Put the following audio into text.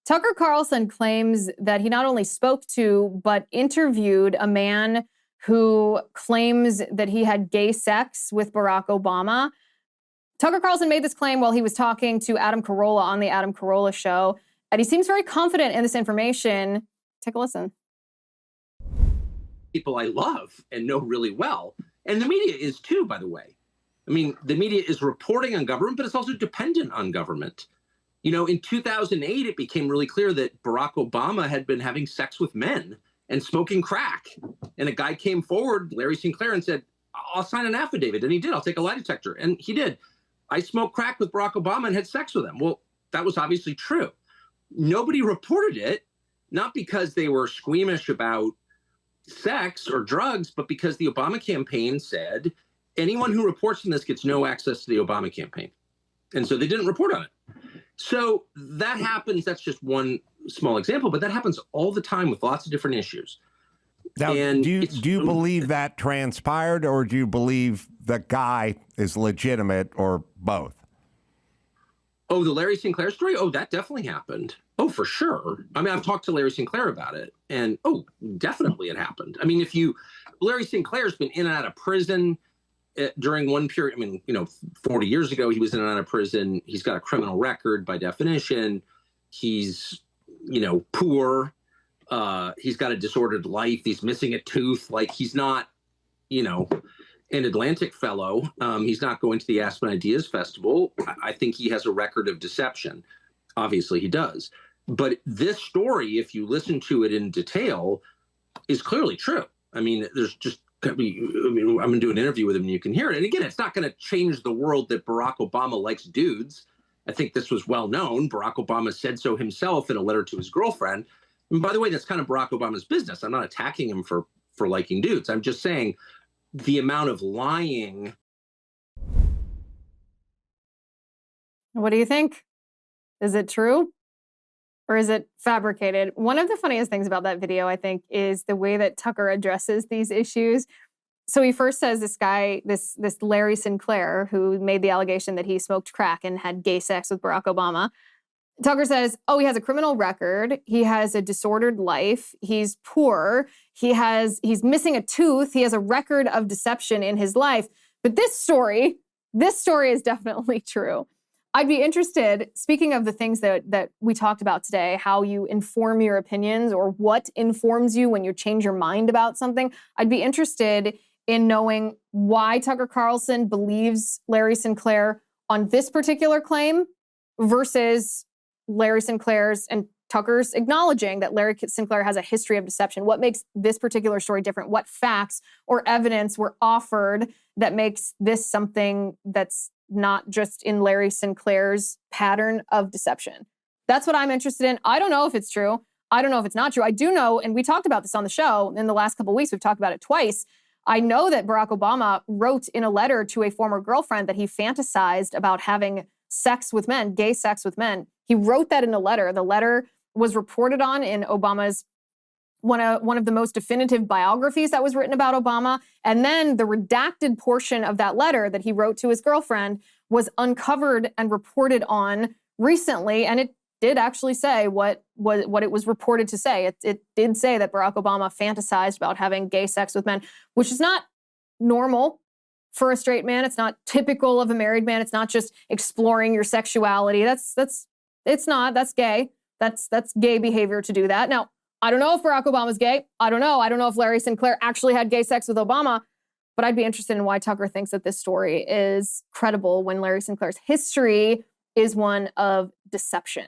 Tucker Carlson claims that he not only spoke to, but interviewed a man who claims that he had gay sex with Barack Obama. Tucker Carlson made this claim while he was talking to Adam Corolla on the Adam Corolla show, and he seems very confident in this information. Take a listen. People I love and know really well. And the media is too, by the way. I mean, the media is reporting on government, but it's also dependent on government. You know, in 2008, it became really clear that Barack Obama had been having sex with men and smoking crack. And a guy came forward, Larry Sinclair, and said, I'll sign an affidavit. And he did. I'll take a lie detector. And he did. I smoked crack with Barack Obama and had sex with him. Well, that was obviously true. Nobody reported it, not because they were squeamish about sex or drugs, but because the Obama campaign said anyone who reports on this gets no access to the Obama campaign. And so they didn't report on it. So that happens. That's just one small example, but that happens all the time with lots of different issues. Now, and do you believe that transpired, or do you believe the guy is legitimate, or both? Oh, the Larry Sinclair story? Oh, that definitely happened. Oh, for sure. I mean, I've talked to Larry Sinclair about it, and definitely it happened. I mean, Larry Sinclair's been in and out of prison during one period. I mean, 40 years ago, he was in and out of prison. He's got a criminal record by definition. He's, poor. He's got a disordered life. He's missing a tooth. Like, he's not, an Atlantic fellow. He's not going to the Aspen Ideas Festival. I think he has a record of deception. Obviously, he does. But this story, if you listen to it in detail, is clearly true. I mean, I'm going to do an interview with him and you can hear it. And again, it's not going to change the world that Barack Obama likes dudes. I think this was well known. Barack Obama said so himself in a letter to his girlfriend. And by the way, that's kind of Barack Obama's business. I'm not attacking him for liking dudes. I'm just saying the amount of lying. What do you think? Is it true? Or is it fabricated? One of the funniest things about that video, I think, is the way that Tucker addresses these issues. So he first says this guy, this Larry Sinclair, who made the allegation that he smoked crack and had gay sex with Barack Obama. Tucker says, he has a criminal record. He has a disordered life. He's poor. He's missing a tooth. He has a record of deception in his life. But this story is definitely true. I'd be interested, speaking of the things that we talked about today, how you inform your opinions or what informs you when you change your mind about something, I'd be interested in knowing why Tucker Carlson believes Larry Sinclair on this particular claim versus Larry Sinclair's and Tucker's acknowledging that Larry Sinclair has a history of deception. What makes this particular story different? What facts or evidence were offered that makes this something that's not just in Larry Sinclair's pattern of deception? That's what I'm interested in. I don't know if it's true. I don't know if it's not true. I do know, and we talked about this on the show in the last couple of weeks, we've talked about it twice. I know that Barack Obama wrote in a letter to a former girlfriend that he fantasized about having sex with men, gay sex with men. He wrote that in a letter. The letter was reported on in Obama's one of the most definitive biographies that was written about Obama. And then the redacted portion of that letter that he wrote to his girlfriend was uncovered and reported on recently. And it did actually say what it was reported to say. It did say that Barack Obama fantasized about having gay sex with men, which is not normal for a straight man. It's not typical of a married man. It's not just exploring your sexuality. That's gay. That's gay behavior to do that. Now, I don't know if Barack Obama's gay. I don't know. I don't know if Larry Sinclair actually had gay sex with Obama, but I'd be interested in why Tucker thinks that this story is credible when Larry Sinclair's history is one of deception.